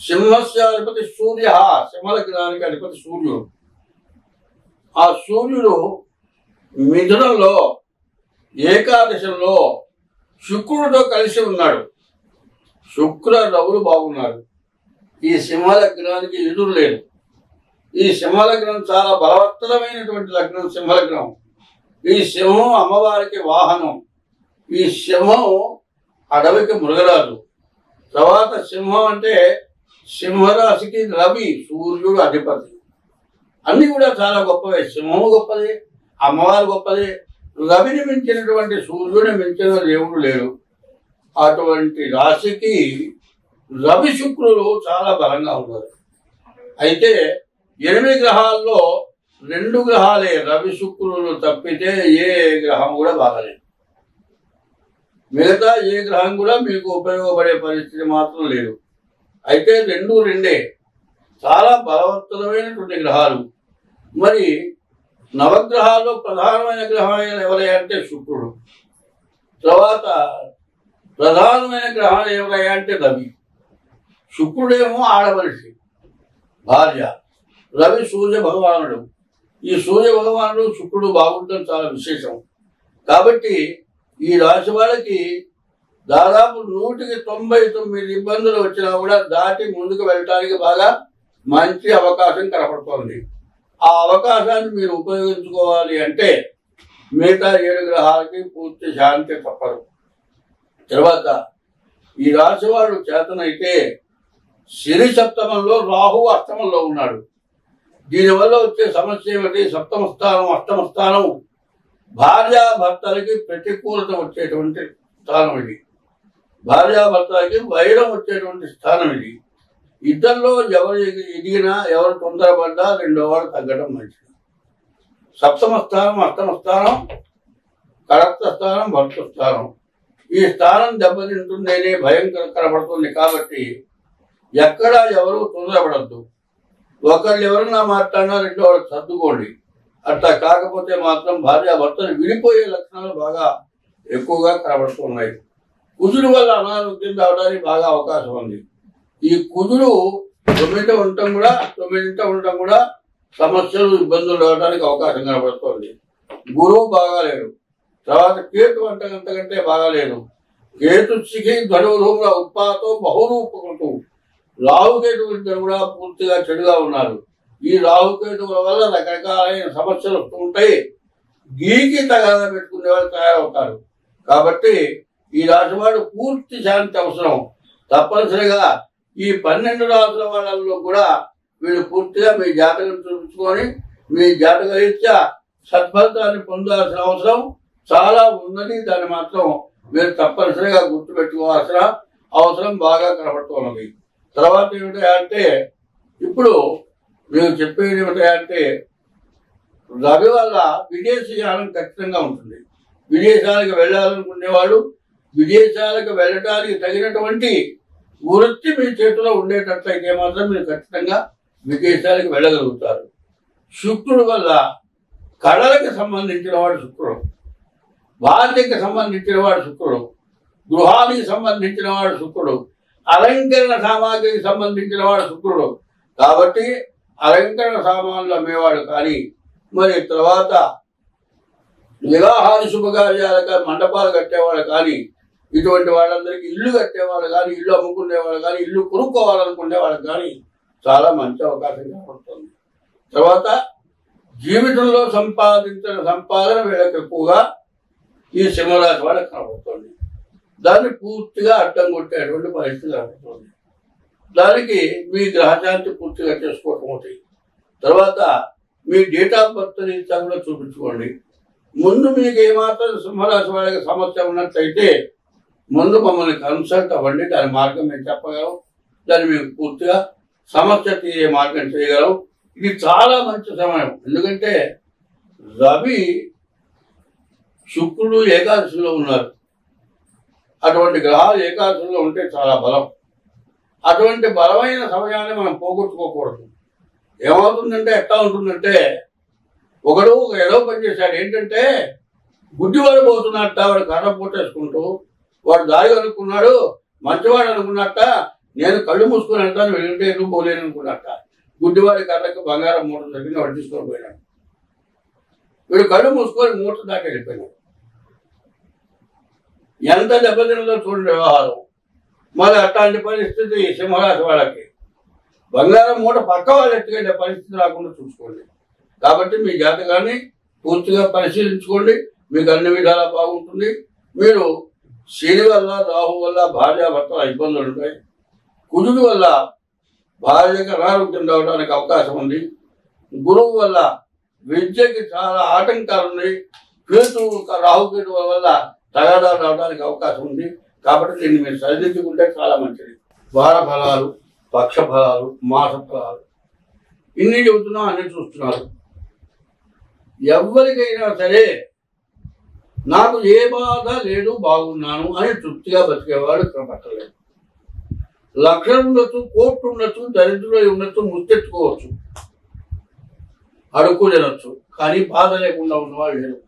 సింహస్య అధిపతి సూర్య, సింహలగ్నానికి అధిపతి సూర్యుడు. ఆ సూర్యుడు మిథునంలో ఏకాదశంలో శుక్రుడితో కలిసి ఉన్నాడు. శుక్ర రవులు బాగున్నారు. ఈ సింహలగ్నానికి ఎదురు లేదు. ఈ సింహలగ్నం చాలా బలవత్తరమైనటువంటి లగ్నం సింహలగ్నం. ఈ సింహం అమ్మవారికి వాహనం. ఈ సింహం అడవికి మృగరాజు. తర్వాత సింహం అంటే సింహరాశికి రవి సూర్యుడు అధిపతి. అన్ని కూడా చాలా గొప్పవే. సింహము గొప్పది, అమ్మవారు గొప్పది. రవిని మించినటువంటి సూర్యుని మించిన దేవుడు లేడు. అటువంటి రాశికి రవి శుక్రులు చాలా బలంగా ఉన్నారు. అయితే 8 గ్రహాల్లో 2 గ్రహాలే రవి శుక్రులు తప్పితే ఏ గ్రహం కూడా బాగలేదు. మిగతా ఏ గ్రహం కూడా మీకు ఉపయోగపడే పరిస్థితి మాత్రం లేదు. అయితే 2 చాలా బలవత్తరమైనటువంటి గ్రహాలు. మరి నవగ్రహాల్లో ప్రధానమైన గ్రహం ఎవరయ్యా అంటే శుక్రుడు. తర్వాత ప్రధానమైన గ్రహం ఎవరయ్యా అంటే రవి. శుక్రుడేమో ఆడమనిషి, భార్య. రవి సూర్య భగవానుడు. ఈ సూర్య భగవానుడు శుక్రుడు బాగుండడం చాలా విశేషం. కాబట్టి ఈ రాశి వాళ్ళకి దాదాపు 199 ఇబ్బందులు వచ్చినా కూడా దాటి ముందుకు వెళ్ళటానికి బాగా మంచి అవకాశం కనపడుతోంది. ఆ అవకాశాన్ని మీరు ఉపయోగించుకోవాలి అంటే మిగతా 7 గ్రహాలకి పూర్తి శాంతి తప్పదు. తర్వాత ఈ రాశి వాళ్ళు చేతనైతే శని సప్తమంలో, రాహు అష్టమంలో ఉన్నాడు. దీనివల్ల వచ్చే సమస్య ఏమిటి? సప్తమ స్థానం, అష్టమ స్థానం భార్యాభర్తలకి ప్రతికూలత వచ్చేటువంటి స్థానం ఇది. భార్యాభర్తలకి వైరం వచ్చేటువంటి స్థానం ఇది. ఇద్దరిలో ఎవరు ఎదిగినా, ఎవరు తొందరపడ్డా రెండో వాడు తగ్గడం మంచిది. సప్తమ స్థానం, అష్టమ స్థానం, కడత్త స్థానం, భర్త స్థానం. ఈ స్థానం దెబ్బతింటుందనే భయం కనపడుతుంది. కాబట్టి ఎక్కడా ఎవరు తొందరపడద్దు. ఒకళ్ళు ఎవరన్నా మాట్లాడినా రెండో వాళ్ళు సర్దుకోండి. అట్లా కాకపోతే మాత్రం భార్యాభర్తలు విడిపోయే లక్షణాలు బాగా ఎక్కువగా కనబడుతున్నాయి. కుజుడు వల్ల అనారోగ్యం రావడానికి బాగా అవకాశం ఉంది. ఈ కుజుడు 9 ఉండటం కూడా సమస్యలు, ఇబ్బందులు రావడానికి అవకాశం కనబడుతుంది. గురువు బాగాలేడు. తర్వాత కేతు అంతకంటే బాగాలేదు. కేతు శిఖి ధనువుగా ఉత్పాతో బహురూపకుంటూ రాహుకేతు ఇద్దరు కూడా పూర్తిగా చెడుగా ఉన్నారు. ఈ రాహుకేతువుల వల్ల రకరకాలైన సమస్యలు వస్తూ ఉంటాయి. గీకి తగాదా పెట్టుకునే వాళ్ళు తయారవుతారు. కాబట్టి ఈ రాశి వాడు పూర్తి శాంతి అవసరం. తప్పనిసరిగా ఈ 12 రాశుల వాళ్ళలో కూడా వీళ్ళు పూర్తిగా మీ జాతకం చూపించుకొని మీ జాతక రీత్యా సద్ఫలితాన్ని పొందాల్సిన అవసరం చాలా ఉన్నది. దాన్ని మాత్రం మీరు తప్పనిసరిగా గుర్తుపెట్టుకోవాల్సిన అవసరం బాగా కనబడుతున్నది. తర్వాత ఏమిటంటే ఇప్పుడు మీరు చెప్పేది ఏమిటంటే రవి వల్ల విదేశీయానం ఖచ్చితంగా ఉంటుంది. విదేశాలకు వెళ్ళాలనుకునేవాళ్ళు విదేశాలకు వెళ్ళడానికి తగినటువంటి వృత్తి మీ చేతిలో ఉండేటట్లయితే మాత్రం మీరు ఖచ్చితంగా విదేశాలకు వెళ్ళగలుగుతారు. శుక్రుడు వల్ల కళలకు సంబంధించిన వాడు శుక్రుడు, భార్యకి సంబంధించిన వాడు శుక్రుడు, గృహానికి సంబంధించిన వాడు శుక్రుడు, అలంకరణ సామాగ్రికి సంబంధించిన వాడు శుక్రుడు. కాబట్టి అలంకరణ సామాన్లు అమ్మేవాడు కానీ, మరి తర్వాత వివాహాది శుభకార్యాలకు మండపాలు కట్టేవాళ్ళు కానీ, ఇటువంటి వాళ్ళందరికీ ఇల్లు కట్టేవాళ్ళు కానీ, ఇల్లు అమ్ముకునేవాళ్ళు కానీ, ఇల్లు కొనుక్కోవాలనుకునే వాళ్ళు కానీ చాలా మంచి అవకాశం కనబడుతుంది. తర్వాత జీవితంలో సంపాదించిన సంపాదన వీళ్ళకి ఎక్కువగా ఈ సింహరాశి వాళ్ళకి కనబడుతుంది. దాన్ని పూర్తిగా అడ్డం కొట్టేటువంటి పరిస్థితి కనబడుతుంది. దానికి మీ గ్రహశాంతి పూర్తిగా చేసుకోవటం అవుతాయి. తర్వాత మీ డేట్ ఆఫ్ బర్త్ రీత్యా కూడా చూపించుకోండి. ముందు మీకు ఏమాత్రం సింహరాశి వాళ్ళకి సమస్య ఉన్నట్లయితే ముందు మమ్మల్ని కన్సల్ట్ అవ్వండి. దాని మార్గం మేము చెప్పగలం. దాన్ని మేము పూర్తిగా సమస్య తీరే మార్గం చేయగలం. ఇది చాలా మంచి సమయం. ఎందుకంటే రవి శుక్రుడు ఏకాదశిలో ఉన్నారు. అటువంటి గ్రహాలు ఏకాదశిలో ఉంటే చాలా బలం. అటువంటి బలమైన సమయాన్ని మనం పోగొట్టుకోకూడదు. ఏమవుతుందంటే ఎట్లా ఉంటుందంటే ఒకడు ఏదో పని చేశాడు. ఏంటంటే గుడ్డివాడు పోతున్నట్ట, వాడు కర్ర పోటేసుకుంటూ వాడు దారి అనుకున్నాడు, మంచివాడు అనుకున్నట్ట నేను కళ్ళు మూసుకొని వెళ్తాను, వెళ్తే ఎందుకు పోలేను అనుకున్నట్ట. గుడ్డివాడి కళ్ళకి బంగారం మూట దగ్గర వాడు తీసుకొని పోయినాడు. వీడు కళ్ళు మూసుకొని మూట దాకా వెళ్ళిపోయినాడు. ఎంత దెబ్బతిన్నదో చూడండి వ్యవహారం. మరి అట్లాంటి పరిస్థితి సింహరాశి వాళ్ళకి. బంగారం మూట పక్క వాళ్ళు ఎత్తుకెళ్ళే పరిస్థితి రాకుండా చూసుకోండి. కాబట్టి మీ జాతకాన్ని పూర్తిగా పరిశీలించుకోండి, మీకు అన్ని విధాలా బాగుంటుంది. మీరు శని వల్ల, రాహు వల్ల భార్యాభర్తల ఇబ్బందులు ఉంటాయి. కుజుడి వల్ల భార్యకి అనారోగ్యం రావడానికి అవకాశం ఉంది. గురువు వల్ల విద్యకి చాలా ఆటంకాలు ఉన్నాయి. కేతువు, రాహుకేతువుల వల్ల తగాదాలు రావడానికి అవకాశం ఉంది. కాబట్టి దీన్ని మీరు సరిదిద్దుకుంటే చాలా మంచిది. వార ఫలాలు, పక్ష ఫలాలు, మాస ఫలాలు ఇన్ని చెబుతున్నాం, అన్ని చూస్తున్నారు. ఎవరికైనా సరే నాకు ఏ బాధ లేదు, బాగున్నాను అని తృప్తిగా బతికేవాడు ఇక్కడ పట్టలేదు. లక్షలు ఉండొచ్చు, కోట్లు ఉండొచ్చు, దరిద్రులై ఉండొచ్చు, ముత్తెత్తుకోవచ్చు, అడుక్కు తినొచ్చు, కానీ బాధ లేకుండా ఉన్నవాళ్ళు లేరు.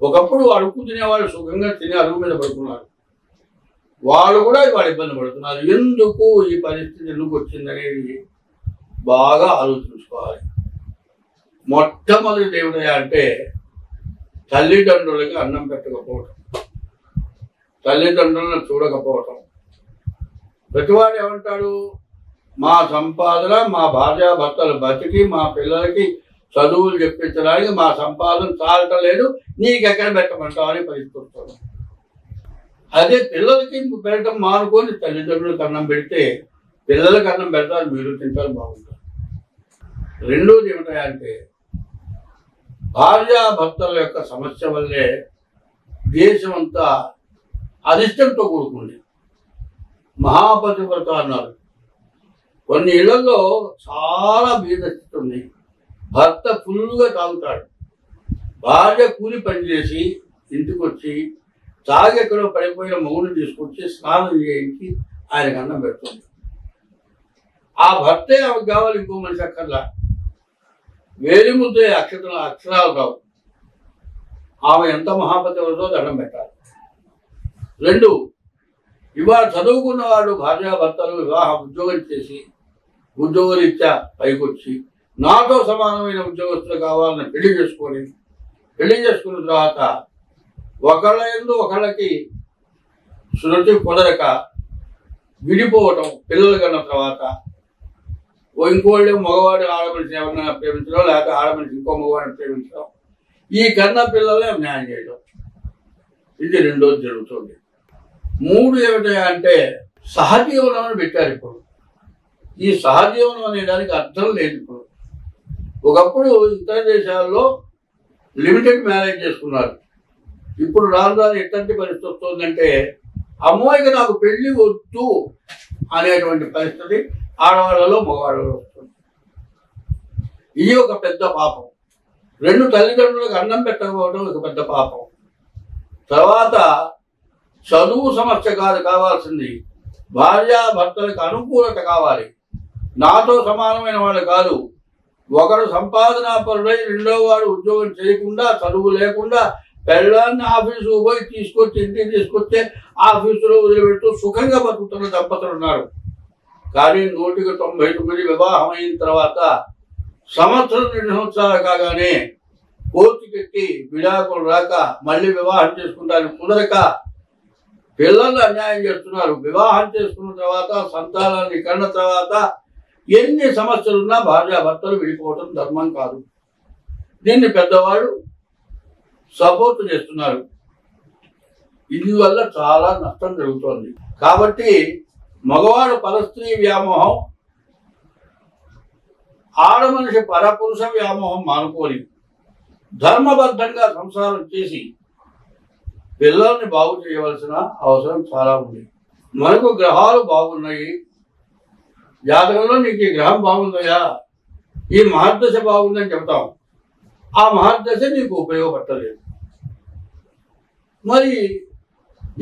ఒకప్పుడు అడుక్కు తినేవాళ్ళు సుఖంగా తిని అడుగు మీద పడుతున్నారు. వాళ్ళు కూడా వాళ్ళు ఇబ్బంది పడుతున్నారు. ఎందుకు ఈ పరిస్థితి ఎందుకు వచ్చిందనేది బాగా ఆలోచించుకోవాలి. మొట్టమొదటి ఏమిటా అంటే తల్లిదండ్రులకి అన్నం పెట్టకపోవటం, తల్లిదండ్రులను చూడకపోవటం. ప్రతివాడు ఏమంటాడు, మా సంపాదన, మా భార్యాభర్తలు బతికి మా పిల్లలకి చదువులు చెప్పించడానికి మా సంపాదన చాలటం లేదు, నీకెక్కడ పెట్టమంటావు అని పరిస్థితి. అదే పిల్లలకి పెట్టడం మానుకొని తల్లిదండ్రులకు అన్నం పెడితే పిల్లలకి అన్నం పెడతారు, మీరు తింటారు, బాగుంటారు. రెండోది ఏమిటంటే భార్యాభర్తల యొక్క సమస్య వల్లే దేశం అంతా అరిష్టంతో కూడుకుంది. మహాపతివ్రత అన్నారు. కొన్ని ఇళ్లలో చాలా బీదస్థితి ఉంది. భర్త ఫుల్గా తాగుతాడు, భార్య కూలి పనిచేసి ఇంటికి వచ్చి తాగి ఎక్కడో పడిపోయిన మౌని తీసుకొచ్చి స్నానం చేయించి ఆయనకు అన్నం పెడుతుంది. ఆ భర్తే ఆమెకు కావాలి, ఇంకో మనిషి అక్కర్లా. వేలి ముద్దే అక్షరాలు రావు. ఆమె ఎంత మహాపతివ్రతో దండం పెట్టాలి. రెండు, ఇవాళ చదువుకున్న వాళ్ళు భార్యాభర్తలు ఉద్యోగం చేసి ఉద్యోగరీత్యా పైకొచ్చి నాతో సమానమైన ఉద్యోగస్తులు కావాలని పెళ్లి చేసుకున్న తర్వాత ఒకళ్ళ యందు ఒకళ్ళకి శృతి కుదరక విడిపోవటం, పిల్లలు కన్న తర్వాత ఇంకోళ్ళు మగవాడు ఆడమనిషిని ఎవరినైనా ప్రేమించడం, లేకపోతే ఆడమనిషి ఇంకో మగవాడిని ప్రేమించడం, ఈ కన్న పిల్లలే న్యాయం చేయడం, ఇది రెండోది జరుగుతుంది. మూడు ఏమిటంటే సహజీవనం అని పెట్టారు. ఇప్పుడు ఈ సహజీవనం అనే దానికి అర్థం లేదు. ఇప్పుడు ఒకప్పుడు ఇతర దేశాల్లో లిమిటెడ్ మ్యారేజ్ చేసుకున్నారు. ఇప్పుడు రాను రాను ఎట్లాంటి పరిస్థితి వస్తుందంటే అమ్మాయికి నాకు పెళ్లి వద్దు అనేటువంటి పరిస్థితి ఆడవాళ్ళలో మగవాళ్ళలో వస్తుంది. ఇది ఒక పెద్ద పాపం. రెండు, తల్లిదండ్రులకు అన్నం పెట్టకపోవడం ఒక పెద్ద పాపం. తర్వాత చదువు సమస్య కాదు కావాల్సింది, భార్యాభర్తలకు అనుకూలత కావాలి. నాతో సమానమైన వాళ్ళు కాదు. ఒకడు సంపాదనాపరుడై రెండో వాడు ఉద్యోగం చేయకుండా, చదువు లేకుండా పెళ్ళాన్ని ఆఫీసుకు పోయి తీసుకొచ్చి ఇంటికి తీసుకొచ్చే ఆఫీసులో వదిలిపెడుతూ సుఖంగా బతుకుతున్న దంపతులు ఉన్నారు. కానీ 199 వివాహం అయిన తర్వాత సంవత్సరం 2 సంవత్సరాలు కాగానే కోర్టుకెక్కి విడాకులు రాక మళ్ళీ వివాహం చేసుకుంటానికి కుదరక పిల్లలు అన్యాయం చేస్తున్నారు. వివాహం చేసుకున్న తర్వాత సంతానాన్ని కన్న తర్వాత ఎన్ని సమస్యలున్నా భార్యాభర్తలు విడిపోవటం ధర్మం కాదు. దీన్ని పెద్దవాళ్ళు సపోర్ట్ చేస్తున్నారు. ఇందువల్ల చాలా నష్టం జరుగుతోంది. కాబట్టి మగవాడు పరస్త్రీ వ్యామోహం, ఆడమనిషి పరపురుష వ్యామోహం మానుకోని ధర్మబద్ధంగా సంసారం చేసి పిల్లల్ని బాగు చేయవలసిన అవసరం చాలా ఉంది. మనకు గ్రహాలు బాగున్నాయి, జాతకంలో నీకు ఈ గ్రహం బాగుందయా, ఈ మహర్దశ బాగుందని చెప్తాం. ఆ మహర్దశ నీకు ఉపయోగపడలేదు. మరి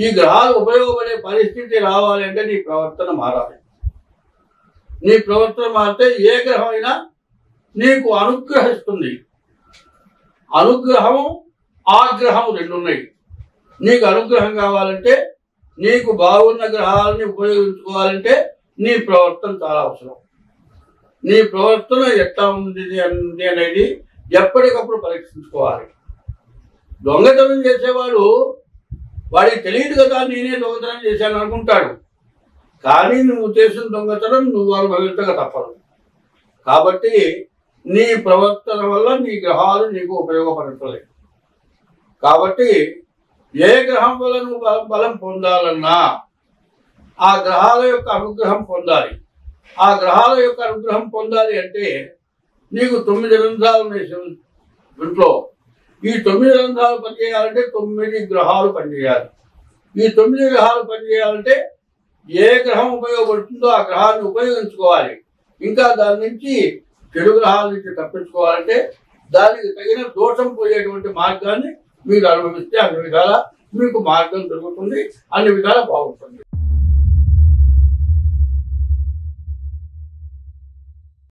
ఈ గ్రహాలు ఉపయోగపడే పరిస్థితి రావాలంటే నీ ప్రవర్తన మారాలి. నీ ప్రవర్తన మారితే ఏ గ్రహం అయినా నీకు అనుగ్రహిస్తుంది. అనుగ్రహము, ఆగ్రహం రెండు ఉన్నాయి. నీకు అనుగ్రహం కావాలంటే, నీకు బాగున్న గ్రహాలని ఉపయోగించుకోవాలంటే నీ ప్రవర్తన చాలా అవసరం. నీ ప్రవర్తన ఎట్లా ఉంది అనేది ఎప్పటికప్పుడు పరీక్షించుకోవాలి. దొంగతనం చేసేవాడు వాడికి తెలియదు కదా నేనే దొంగతనం చేశాను అనుకుంటాడు. కానీ నువ్వు చేసిన దొంగతనం నువ్వు అనుభవించక తప్పదు. కాబట్టి నీ ప్రవర్తన వల్ల నీ గ్రహాలు నీకు ఉపయోగపడట్లేదు. కాబట్టి ఏ గ్రహం వల్ల నువ్వు బలం పొందాలన్నా ఆ గ్రహాల యొక్క అనుగ్రహం పొందాలి. ఆ గ్రహాల యొక్క అనుగ్రహం పొందాలి అంటే నీకు 9 రంధ్రాలు ఉన్నాయి ఇంట్లో. ఈ 9 రంధ్రాలు పనిచేయాలంటే 9 గ్రహాలు పనిచేయాలి. ఈ 9 గ్రహాలు పనిచేయాలంటే ఏ గ్రహం ఉపయోగపడుతుందో ఆ గ్రహాన్ని ఉపయోగించుకోవాలి. ఇంకా దాని నుంచి చెడు గ్రహాల నుంచి తప్పించుకోవాలంటే దానికి తగిన దోషం పోయేటువంటి మార్గాన్ని మీరు అనుభవిస్తే అన్ని విధాలా మీకు మార్గం దొరుకుతుంది, అన్ని విధాలా బాగుంటుంది.